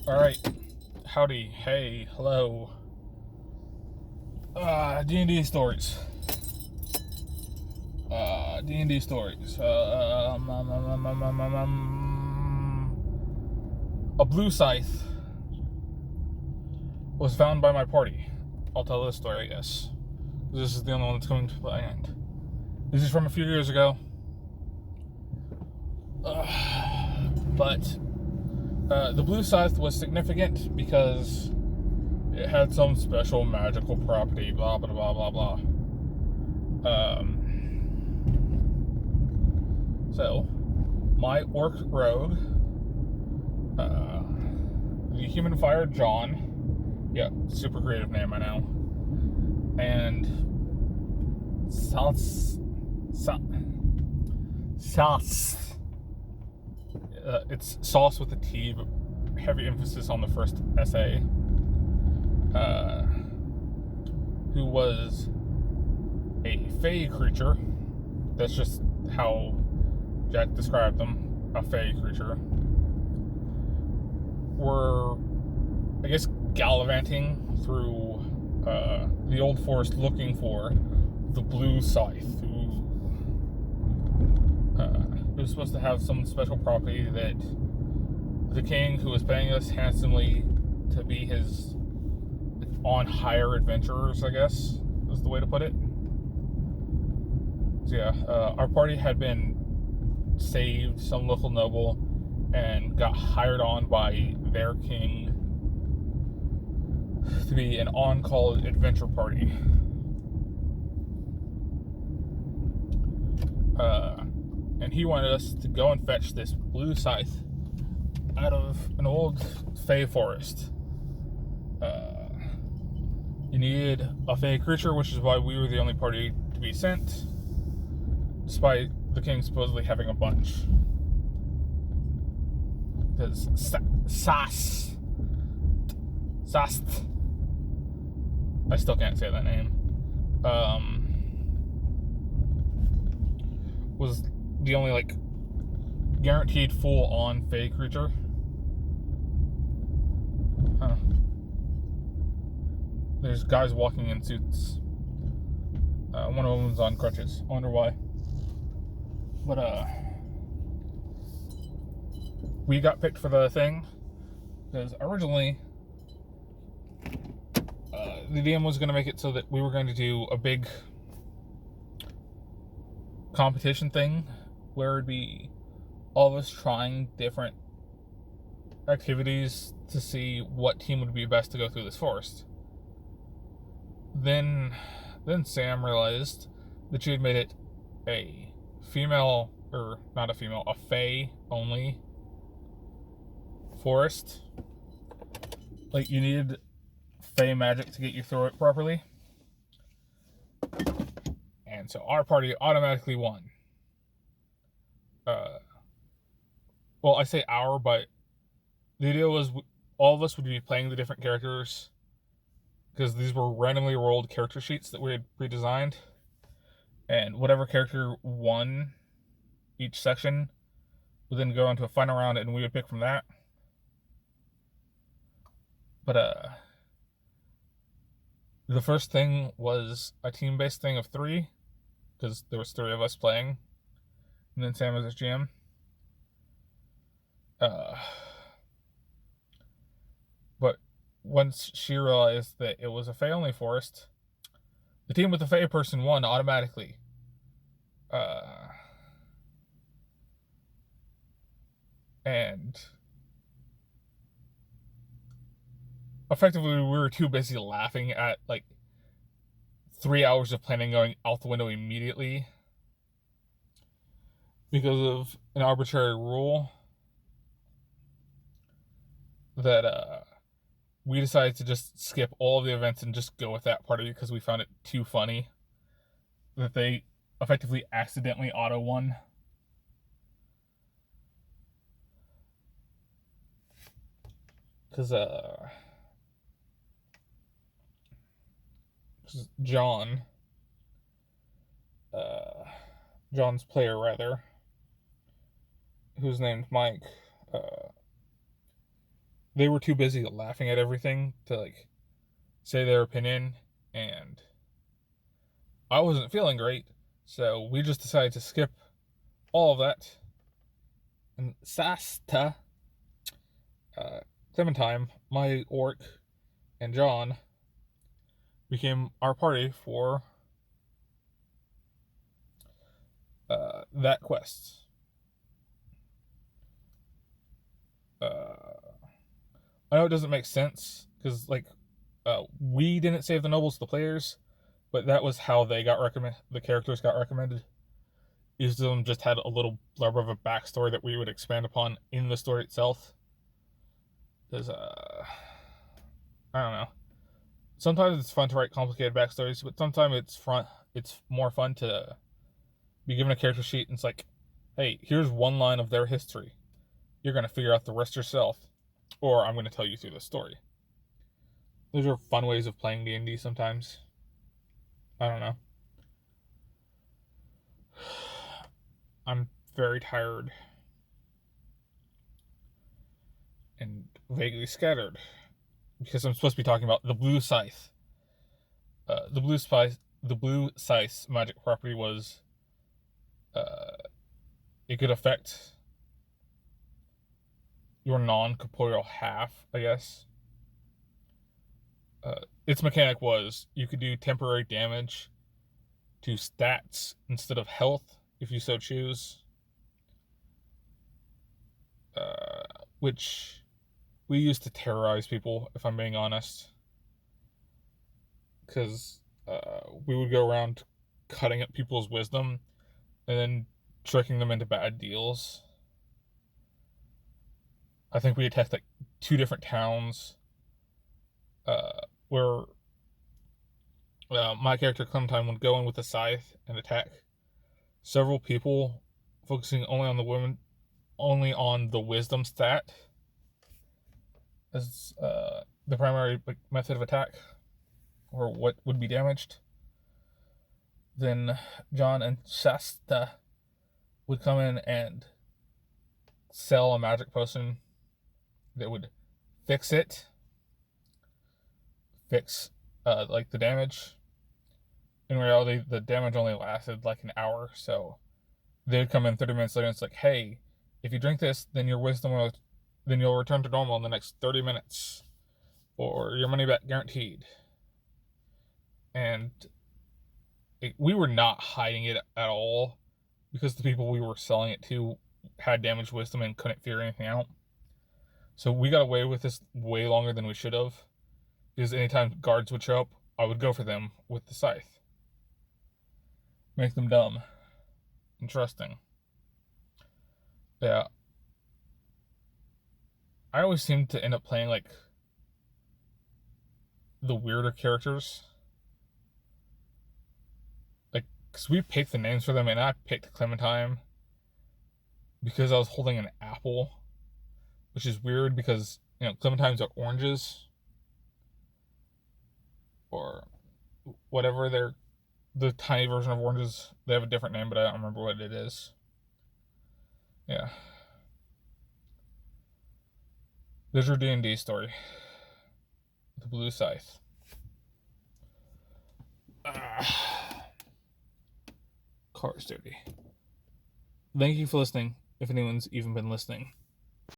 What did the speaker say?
Alright. Howdy. Hey. Hello. D&D stories. D&D stories. A blue scythe was found by my party. I'll tell this story, I guess. This is the only one that's coming to my end. This is from a few years ago. But the blue scythe was significant because it had some special magical property, blah, blah, blah, blah, blah. So, my orc rogue, the human fire John, yeah, super creative name, I know, and sauce, it's sauce with a T, but heavy emphasis on the first SA, who was a fey creature. That's just how Jack described them, a fey creature. Were, I guess, gallivanting through the old forest looking for the blue scythe, who was supposed to have some special property that the king, who was paying us handsomely to be his on hire adventurers, I guess is the way to put it. So yeah, our party had been saved, some local noble, and got hired on by their king to be an on-call adventure party. And he wanted us to go and fetch this blue scythe out of an old fey forest. You needed a fey creature, which is why we were the only party to be sent, despite the king supposedly having a bunch. Because Sast, I still can't say that name, was the only, like, guaranteed full-on fey creature. Huh. There's guys walking in suits. One of them's on crutches. I wonder why. But, we got picked for the thing because originally the DM was going to make it so that we were going to do a big competition thing where it'd be all of us trying different activities to see what team would be best to go through this forest. Then Sam realized that she had made it a female, or not a female, a fey only forest. Like, you needed fey magic to get you through it properly. And so our party automatically won. Well, I say our, but the idea was all of us would be playing the different characters, because these were randomly rolled character sheets that we had pre-designed, and whatever character won each section would then go into a final round, and we would pick from that. But the first thing was a team-based thing of 3, because there was 3 of us playing, and then Sam was his GM. But once she realized that it was a fey only forest, the team with the fey person won automatically. And effectively, we were too busy laughing at, like, 3 hours of planning going out the window immediately because of an arbitrary rule that we decided to just skip all of the events and just go with that party because we found it too funny that they effectively accidentally auto won. Because John, John's player rather, who's named Mike, they were too busy laughing at everything to like say their opinion, and I wasn't feeling great, so we just decided to skip all of that. And Sasta, Clementine, my orc, and John became our party for that quest. I know it doesn't make sense because like we didn't save the nobles, the players, but that was how they got recommended. The characters got recommended. Each of them just had a little blurb of a backstory that we would expand upon in the story itself. Because I don't know. Sometimes it's fun to write complicated backstories, but sometimes it's more fun to be given a character sheet and it's like, hey, here's one line of their history. You're gonna figure out the rest yourself, or I'm gonna tell you through the story. Those are fun ways of playing D&D sometimes. I don't know. I'm very tired and vaguely scattered because I'm supposed to be talking about the blue scythe. The blue scythe magic property was it could affect your non-corporeal half, I guess. Its mechanic was you could do temporary damage to stats instead of health if you so choose, which we used to terrorize people, if I'm being honest, because we would go around cutting up people's wisdom and then tricking them into bad deals. I think we attacked like 2 different towns where my character Clementine would go in with a scythe and attack several people, focusing only on the wisdom stat as the primary method of attack, or what would be damaged. Then John and Shasta would come in and sell a magic potion that would fix like the damage. In reality, the damage only lasted like an hour, so they would come in 30 minutes later and it's like, hey, if you drink this, then your then you'll return to normal in the next 30 minutes, or your money back guaranteed. And we were not hiding it at all because the people we were selling it to had damaged wisdom and couldn't figure anything out. So we got away with this way longer than we should have, because anytime guards would show up, I would go for them with the scythe. Make them dumb. Interesting. Yeah. I always seem to end up playing like the weirder characters. Like, because we picked the names for them, and I picked Clementine because I was holding an apple, which is weird because, clementines are oranges, or whatever. They're the tiny version of oranges. They have a different name, but I don't remember what it is. Yeah. There's your D&D story. The Blue Scythe. Car is dirty. Thank you for listening, if anyone's even been listening.